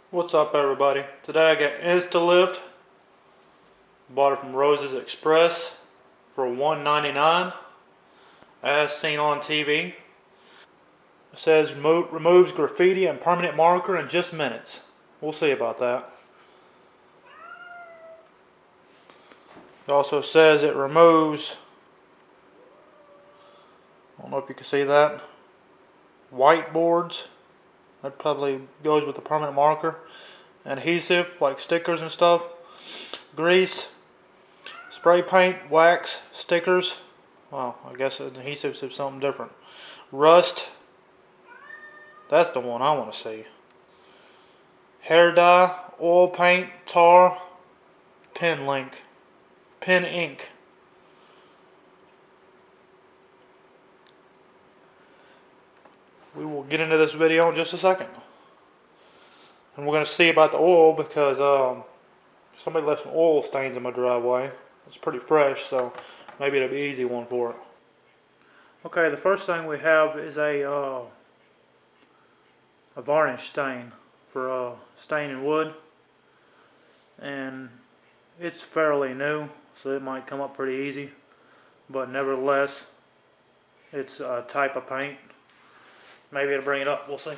What's up, everybody? Today I got Insta. Bought it from Rose's Express for $1.99 as seen on TV. It says removes graffiti and permanent marker in just minutes. We'll see about that. It also says it removes, I don't know if you can see that, whiteboards. That probably goes with the permanent marker. Adhesive like stickers and stuff. Grease. Spray paint, wax, stickers. Well, I guess adhesive is something different. Rust. That's the one I want to see. Hair dye, oil paint, tar, pen ink. We will get into this video in just a second. And we're going to see about the oil because somebody left some oil stains in my driveway. It's pretty fresh, so maybe it'll be an easy one for it. Okay, the first thing we have is a varnish stain for staining wood, and it's fairly new, so it might come up pretty easy, but nevertheless it's a type of paint. Maybe it'll bring it up, we'll see.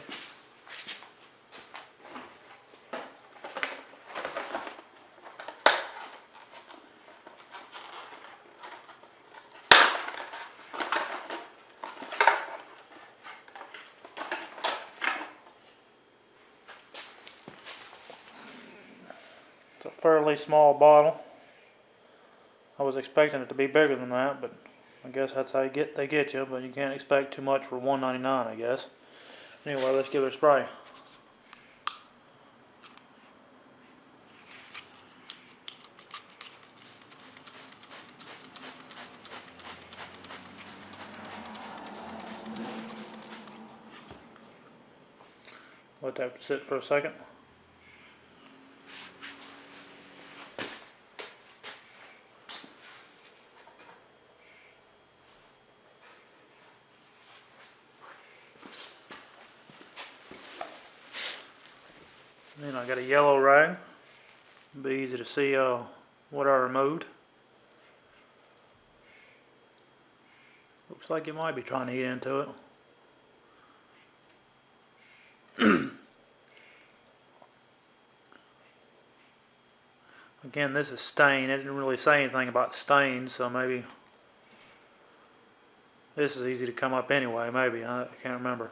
It's a fairly small bottle. I was expecting it to be bigger than that, but I guess that's how they get you, but you can't expect too much for $1.99, I guess. Anyway, let's give it a spray. Let that sit for a second. Then I got a yellow rag. It'll be easy to see what I removed. Looks like it might be trying to eat into it. Again, this is stain. It didn't really say anything about stains, so maybe this is easy to come up anyway. Maybe I can't remember.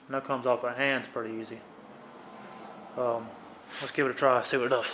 I know it comes off the hands pretty easy. Let's give it a try. See what it does.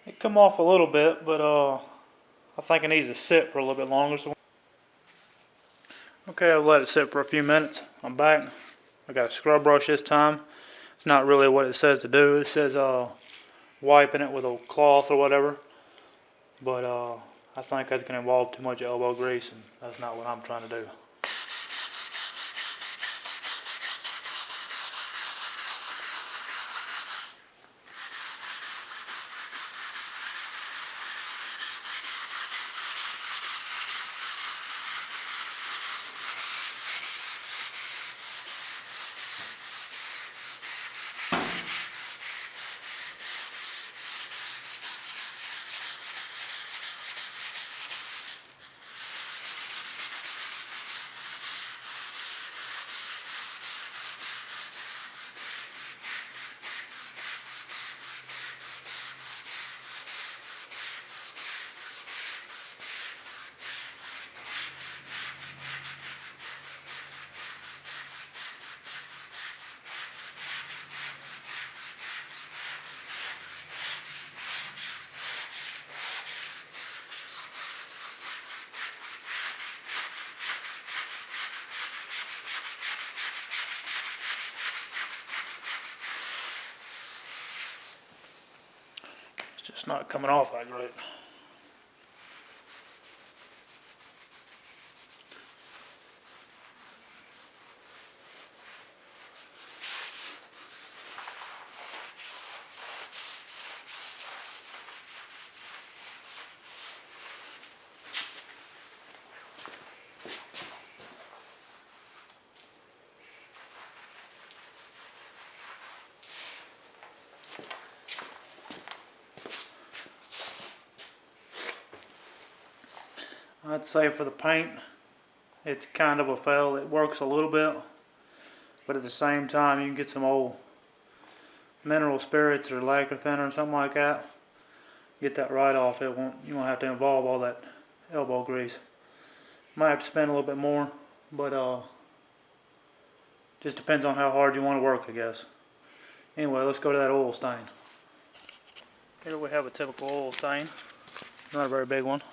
It come off a little bit, but I think it needs to sit for a little bit longer. So okay, I'll let it sit for a few minutes. I'm back. I got a scrub brush this time. It's not really what it says to do. It says wiping it with a cloth or whatever, but I think that's going to involve too much elbow grease, and that's not what I'm trying to do. It's not coming off that great. I'd say for the paint, it's kind of a fail. It works a little bit, but at the same time, you can get some old mineral spirits or lacquer thinner or something like that. Get that right off. You won't have to involve all that elbow grease. Might have to spend a little bit more, but just depends on how hard you want to work, I guess. Anyway, let's go to that oil stain. Here we have a typical oil stain. Not a very big one.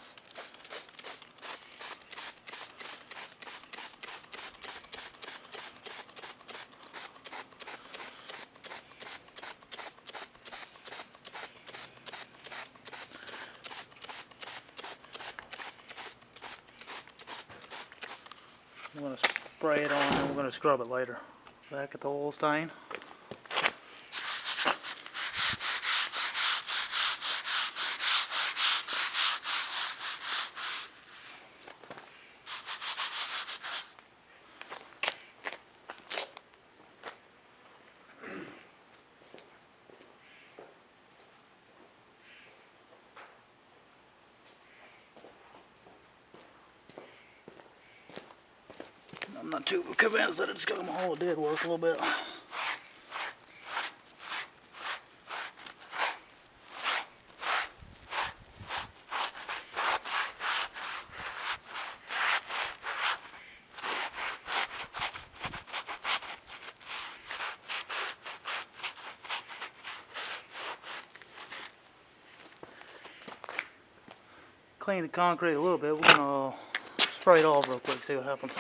I'm going to spray it on and we're going to scrub it later. Back at the oil stain. I'm not too convinced that it's going to, oh, it did work a little bit. Clean the concrete a little bit. We're going to spray it off real quick, see what happens.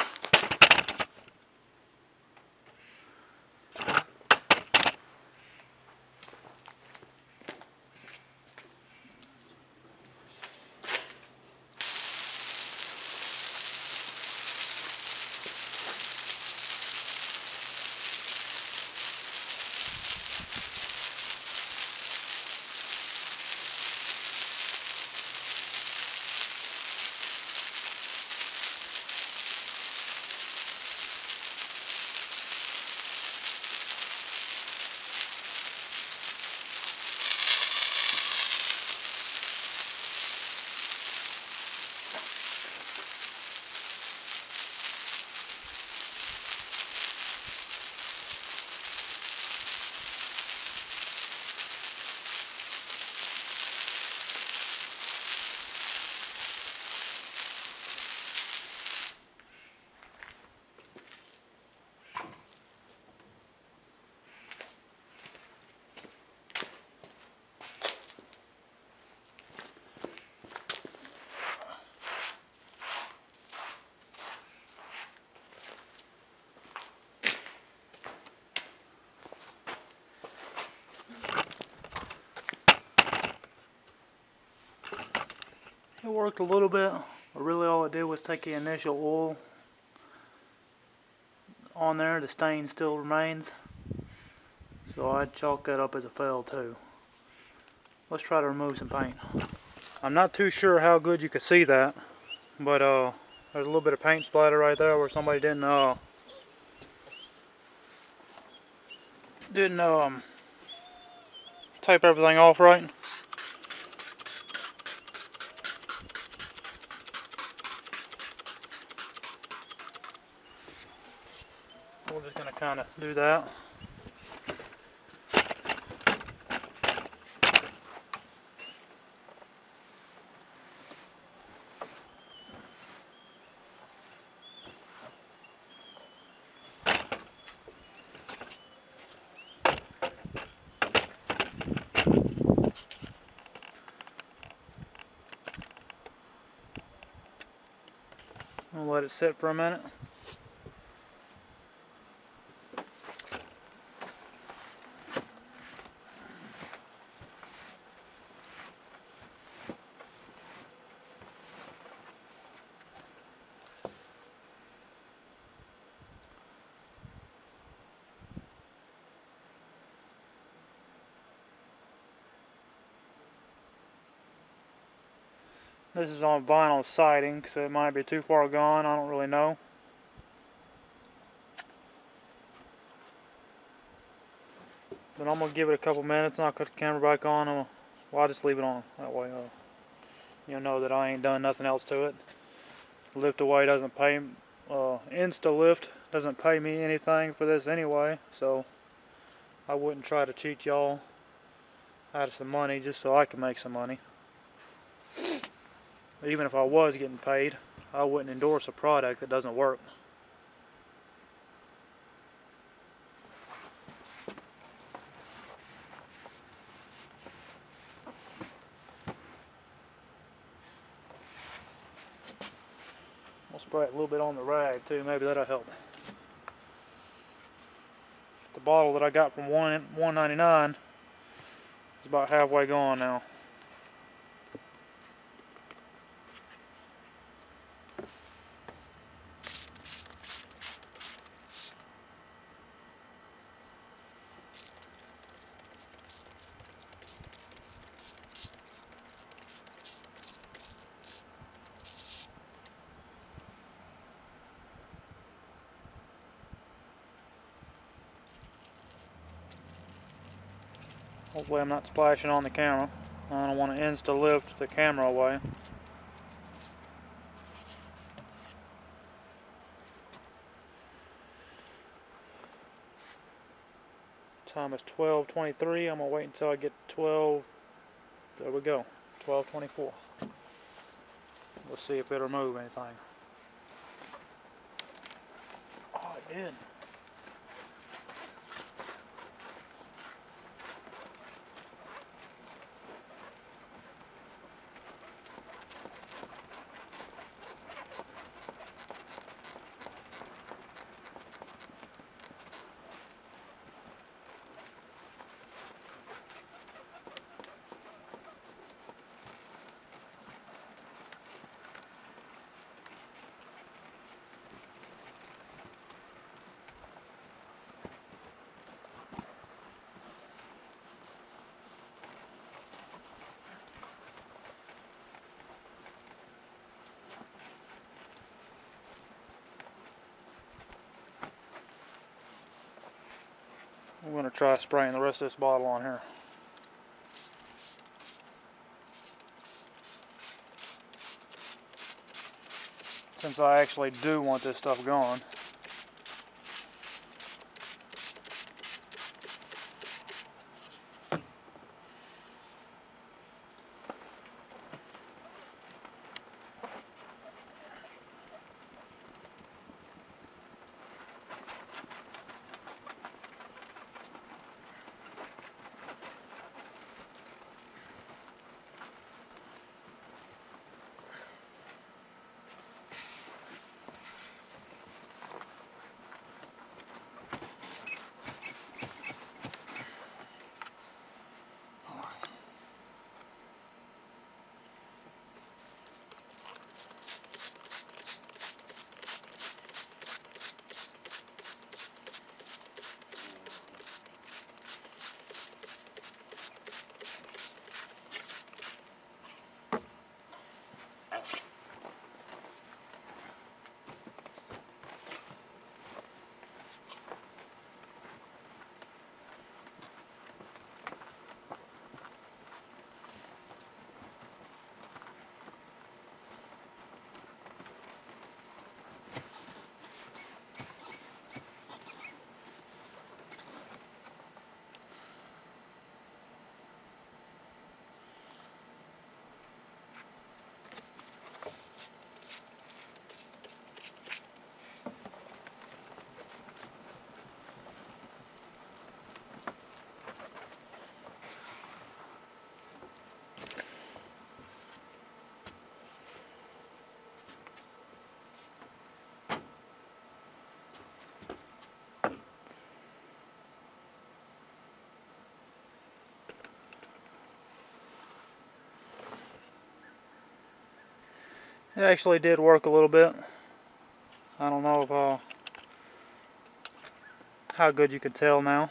It worked a little bit, but really all it did was take the initial oil on there. The stain still remains, so I'd chalk that up as a fail too. Let's try to remove some paint. I'm not too sure how good you can see that, but there's a little bit of paint splatter right there where somebody didn't tape everything off right. We're just going to kind of do that. We'll let it sit for a minute. This is on vinyl siding, so it might be too far gone. I don't really know. But I'm gonna give it a couple minutes and I'll cut the camera back on. Well, I'll just leave it on that way. You'll know that I ain't done nothing else to it. Lift away doesn't pay. Insta lift doesn't pay me anything for this anyway, so I wouldn't try to cheat y'all out of some money just so I can make some money. Even if I was getting paid, I wouldn't endorse a product that doesn't work. I'll spray it a little bit on the rag too, maybe that'll help. The bottle that I got from $1.99 is about halfway gone now. Hopefully I'm not splashing on the camera. I don't want to insta lift the camera away. Time is 12:23. I'm gonna wait until I get 12. There we go, 12:24. Let's see if it'll remove anything. Oh, it did. I'm going to try spraying the rest of this bottle on here. Since I actually do want this stuff gone. It actually did work a little bit. I don't know if, how good you can tell now.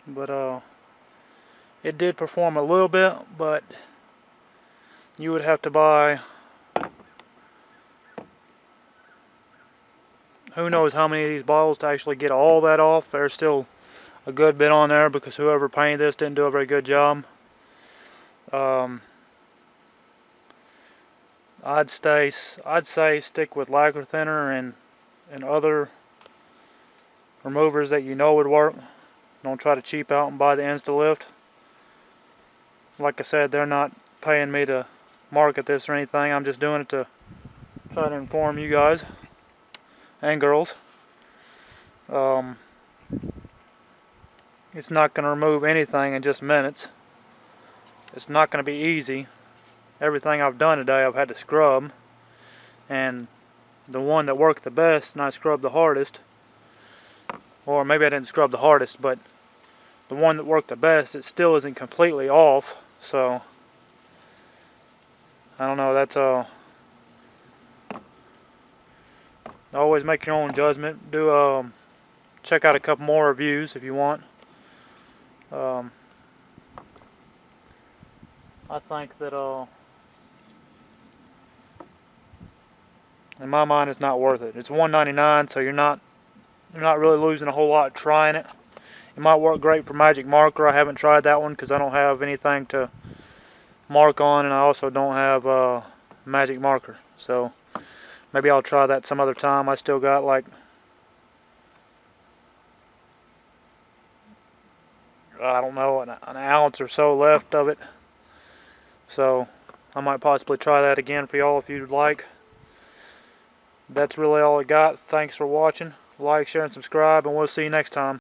But It did perform a little bit, but you would have to buy who knows how many of these bottles to actually get all that off. There's still a good bit on there because whoever painted this didn't do a very good job. I'd say stick with lacquer thinner and other removers that you know would work. Don't try to cheap out and buy the insta lift. Like I said, they're not paying me to market this or anything. I'm just doing it to try to inform you guys and girls. It's not going to remove anything in just minutes. It's not going to be easy. Everything I've done today I've had to scrub, and the one that worked the best and I scrubbed the hardest, or maybe I didn't scrub the hardest, but the one that worked the best, it still isn't completely off. So I don't know, that's always make your own judgment. Do check out a couple more reviews if you want. I think that in my mind it's not worth it. It's $1.99, so you're not really losing a whole lot trying it. It might work great for magic marker. I haven't tried that one because I don't have anything to mark on, and I also don't have magic marker, so maybe I'll try that some other time. I still got like I don't know, an ounce or so left of it, so I might possibly try that again for y'all if you'd like. That's really all I got. Thanks for watching. Like, share, and subscribe, and we'll see you next time.